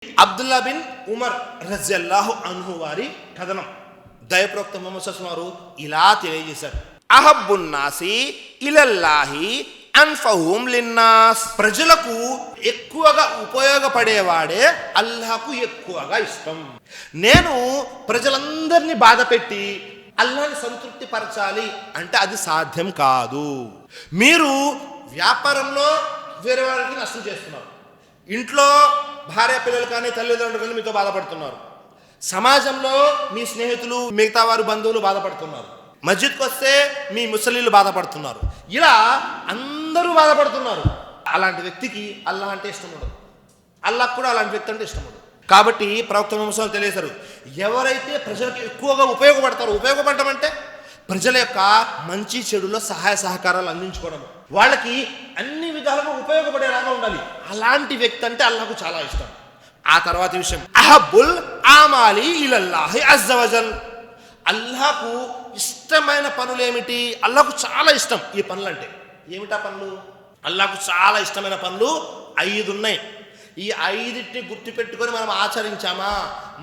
Abdullah bin Umar రజియల్లాహు అన్హు వారి కథనం. దైవప్రవక్త ముహమ్మద్ సల్లల్లాహు అలైహి వసల్లం ఇలా తెలియజేశారు, అహబ్బున్నాసి ఇలల్లాహి అన్ఫహుం లిన్నాస్. ప్రజలకు ఎక్కువగా ఉపయోగపడేవాడే అల్లాహకు ఎక్కువగా ఇష్టం. నేను ప్రజలందరినీ బాధ పెట్టి అల్లాహ్ని సంతృప్తి పరచాలి అంటే అది సాధ్యం కాదు. మీరు వ్యాపారంలో వేరే వారికి నష్టం చేస్తున్నారు, ఇంట్లో భార్య పిల్లలు కానీ తల్లిదండ్రులు కానీ మీతో బాధపడుతున్నారు, సమాజంలో మీ స్నేహితులు మిగతా వారు బంధువులు బాధపడుతున్నారు, మస్జిద్కి వస్తే మీ ముసలీలు బాధపడుతున్నారు, ఇలా అందరూ బాధపడుతున్నారు. అలాంటి వ్యక్తికి అల్లాహ్ అంటే ఇష్టం ఉండదు, అల్లాహ్ కూడా అలాంటి వ్యక్తి అంటే ఇష్టం ఉండదు. కాబట్టి ప్రవక్త ముహమ్మద్ సల్లల్లాహు అలైహి వసల్లం తెలియజేశారు, ఎవరైతే ప్రజలకు ఎక్కువగా ఉపయోగపడతారో, ఉపయోగపడటం అంటే ప్రజల యొక్క మంచి చెడులో సహాయ సహకారాలు అందించుకోవడం, వాళ్ళకి అన్ని విధాలుగా ఉపయోగపడేలాగా ఉండాలి, అలాంటి వ్యక్తి అంటే అల్లాహకు చాలా ఇష్టం. ఆ తర్వాత విషయం, అహబ్బుల్ ఆమాలి ఇలల్లాహి అజ్జ వజల్. అల్లాహకు ఇష్టమైన పనులు ఏమిటి? అల్లాహకు చాలా ఇష్టం ఈ పనులు అంటే. ఏమిటా పనులు? అల్లాహకు చాలా ఇష్టమైన పనులు 5 ఉన్నాయి. ఈ 5టిని గుర్తుపెట్టుకొని మనం ఆచరించామా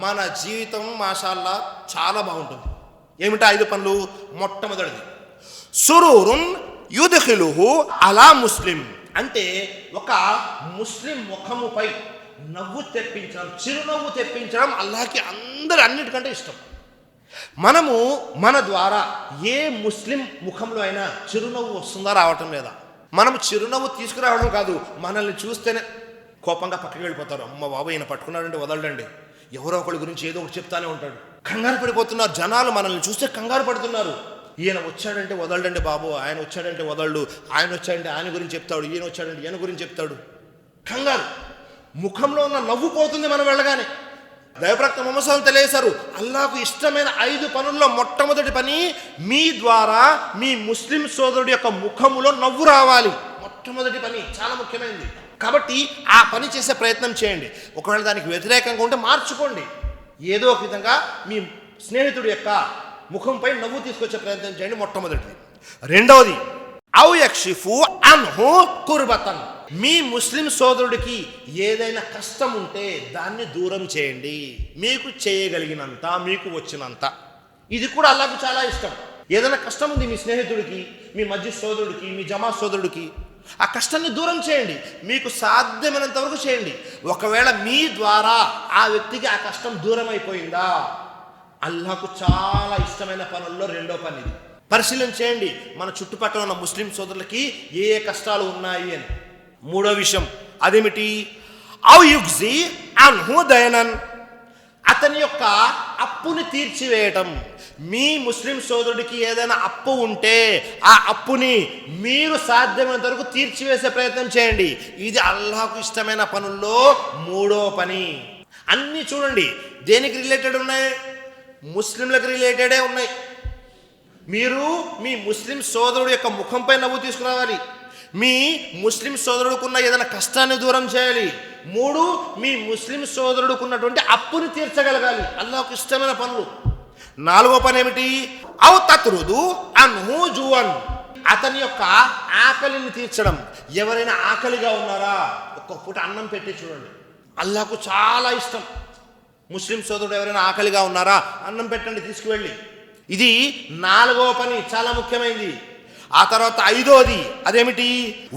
మన జీవితం మాషాల్లా చాలా బాగుంటుంది. ఏమిటా 5 పనులు? మొట్టమొదటిది సురూరున్ యుద్ఖిలుహు అలా ముస్లిం. అంటే ఒక ముస్లిం ముఖముపై నవ్వు తెప్పించడం, చిరునవ్వు తెప్పించడం అల్లాహకి అన్నిటికంటే ఇష్టం. మనము మన ద్వారా ఏ ముస్లిం ముఖంలో అయినా చిరునవ్వు వస్తుందా, రావటం లేదా? మనం చిరునవ్వు తీసుకురావడం కాదు, మనల్ని చూస్తేనే కోపంగా పక్కకి వెళ్ళిపోతారు. అమ్మ బాబు ఈయన పట్టుకున్నాడంటే వదలడండి, ఎవరో ఒకరి గురించి ఏదో ఒకటి చెప్తానే ఉంటాడు. కంగారు పడిపోతున్నారు జనాలు, మనల్ని చూస్తే కంగారు పడుతున్నారు. ఈయన వచ్చాడంటే వదలడండి బాబు, ఆయన వచ్చాడంటే వదలడు, ఆయన వచ్చాడంటే ఆయన గురించి చెప్తాడు, ఈయన వచ్చాడంటే ఈయన గురించి చెప్తాడు. కంగారు, ముఖంలో ఉన్న నవ్వు పోతుంది మనం వెళ్ళగానే. దైవప్రవక్త ముహమ్మద్ సల్లల్లాహు అలైహి వసల్లం తెలియజేశారు, అల్లాహకు ఇష్టమైన 5 పనుల్లో మొట్టమొదటి పని మీ ద్వారా మీ ముస్లిం సోదరుడి యొక్క ముఖములో నవ్వు రావాలి. మొట్టమొదటి పని చాలా ముఖ్యమైనది. కాబట్టి ఆ పని చేసే ప్రయత్నం చేయండి. ఒకవేళ దానికి వ్యతిరేకంగా ఉంటే మార్చుకోండి. ఏదో ఒక విధంగా మీ స్నేహితుడి యొక్క ముఖంపై నవ్వు తీసుకొచ్చే ప్రయత్నం చేయండి, మొట్టమొదటిది. రెండవది ఔ యక్షిఫు అన్హు కుర్బతన్. మీ ముస్లిం సోదరుడికి ఏదైనా కష్టం ఉంటే దాన్ని దూరం చేయండి, మీకు చేయగలిగినంత, మీకు వచ్చినంత. ఇది కూడా అల్లాహకు చాలా ఇష్టం. ఏదైనా కష్టం ఉంది మీ స్నేహితుడికి, మీ మస్జిద్ సోదరుడికి, మీ జమాత్ సోదరుడికి, ఆ కష్టాన్ని దూరం చేయండి, మీకు సాధ్యమైనంత వరకు చేయండి. ఒకవేళ మీ ద్వారా ఆ వ్యక్తికి ఆ కష్టం దూరం అయిపోయిందా, అల్లాహకు చాలా ఇష్టమైన పనుల్లో రెండో పని ఇది. పరిశీలన చేయండి మన చుట్టుపక్కల ఉన్న ముస్లిం సోదరులకి ఏ ఏ కష్టాలు ఉన్నాయి అని. మూడో విషయం అదేమిటి? ఔ యుగ్జి అన్హు దయనన్. అతని యొక్క అప్పుని తీర్చివేయటం. మీ ముస్లిం సోదరుడికి ఏదైనా అప్పు ఉంటే ఆ అప్పుని మీరు సాధ్యమైనంత వరకు తీర్చివేసే ప్రయత్నం చేయండి. ఇది అల్లాహకు ఇష్టమైన పనుల్లో మూడో పని. అన్నీ చూడండి దేనికి రిలేటెడ్ ఉన్నాయి? ముస్లింలకు రిలేటెడే ఉన్నాయి. మీరు మీ ముస్లిం సోదరుడు యొక్క ముఖంపై నవ్వు తీసుకురావాలి, మీ ముస్లిం సోదరుడుకున్న ఏదైనా కష్టాన్ని దూరం చేయాలి, 3 మీ ముస్లిం సోదరుడుకున్నటువంటి అప్పుని తీర్చగలగాలి. అల్లాహకు ఇష్టమైన పనులు. 4వ పని ఏమిటి? ఔ తత్రుదు అన్హు జువన్. అతని యొక్క ఆకలిని తీర్చడం. ఎవరైనా ఆకలిగా ఉన్నారా, ఒక్క పూట అన్నం పెట్టి చూడండి, అల్లాహకు చాలా ఇష్టం. ముస్లిం సోదరుడు ఎవరైనా ఆకలిగా ఉన్నారా, అన్నం పెట్టండి తీసుకువెళ్ళి. ఇది 4వ పని, చాలా ముఖ్యమైనది. ఆ తర్వాత 5వది అదేమిటి?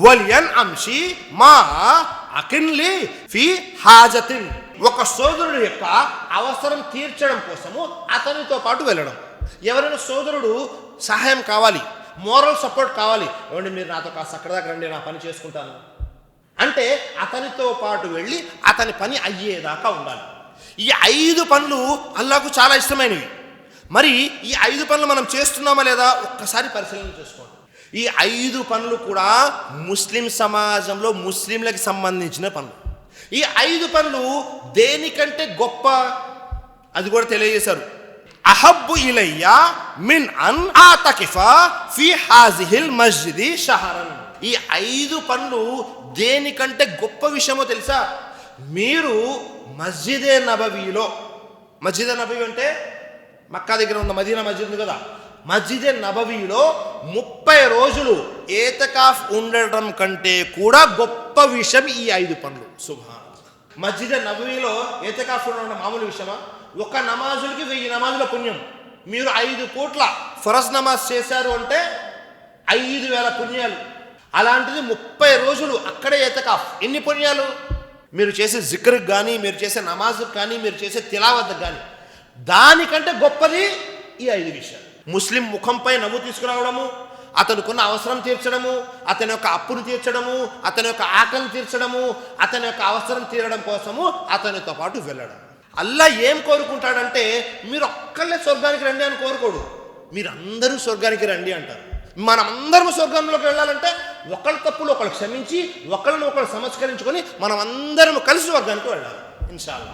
వలియన్ అంశి మా అకిన్లి ఫీ హాజతిన్. ఒక సోదరుడు యొక్క అవసరం తీర్చడం కోసము అతనితో పాటు వెళ్ళడం. ఎవరైనా సోదరుడు సహాయం కావాలి, మోరల్ సపోర్ట్ కావాలి, ఏమండి మీరు నాతో కాస్త అక్కడ దాకా రండి, నా పని చేసుకుంటాను అంటే అతనితో పాటు వెళ్ళి అతని పని అయ్యేదాకా ఉండాలి. ఈ 5 పనులు అల్లాహకు చాలా ఇష్టమైనవి. మరి ఈ 5 పనులు మనం చేస్తున్నామా లేదా ఒక్కసారి పరిశీలన చేసుకోండి. ఈ 5 పనులు కూడా ముస్లిం సమాజంలో ముస్లింలకు సంబంధించిన పనులు. ఈ 5 పనులు దేనికంటే గొప్ప అది కూడా తెలియజేశారు. అహబ్బు ఇలయ్యా మిన్ అన్ ఆతకిఫా ఫీ హాజిహిల్ మస్జిది షహరన్. ఈ 5 పనులు దేనికంటే గొప్ప విషయమో తెలుసా? మీరు మస్జిదే నబవీలో, మస్జిదే నబవీ అంటే మక్కా దగ్గర ఉన్న మదీనా మస్జిద్ ఉంది కదా, మస్జిదే నబవీలో 30 రోజులు ఏతకాఫ్ ఉండటం కంటే కూడా గొప్ప విషయం ఈ 5 పనులు. సుబ్హానల్లాహ్. మస్జిద్ నబవీలో ఏతికాఫ్ ఉండడం మామూలు విషయమా? ఒక నమాజులకి 1000 నమాజుల పుణ్యం. మీరు 5 పూట్ల ఫరజ్ నమాజ్ చేశారు అంటే 5000 పుణ్యాలు. అలాంటిది 30 రోజులు అక్కడే ఏతికాఫ్. ఎన్ని పుణ్యాలు? మీరు చేసే జిక్ర్కి కానీ, మీరు చేసే నమాజ్కి కానీ, మీరు చేసే తిలావత్కి కానీ, దానికంటే గొప్పది ఈ 5 విషయాలు. ముస్లిం ముఖంపై నవ్వు తీసుకురావడము, అతనుకున్న అవసరం తీర్చడము, అతని యొక్క అప్పును తీర్చడము, అతని యొక్క ఆకలిని తీర్చడము, అతని యొక్క అవసరం తీరడం కోసము అతనితో పాటు వెళ్ళడం. అల్లా ఏం కోరుకుంటాడంటే మీరు ఒక్కళ్ళే స్వర్గానికి రండి అని కోరుకోడు, మీరందరూ స్వర్గానికి రండి అంటారు. మనమందరం స్వర్గంలోకి వెళ్ళాలంటే ఒకళ్ళ తప్పులు ఒకళ్ళు క్షమించి, ఒకళ్ళని ఒకళ్ళు సంస్కరించుకొని మనం అందరం కలిసి స్వర్గానికి వెళ్ళాలి ఇన్షాల్లా.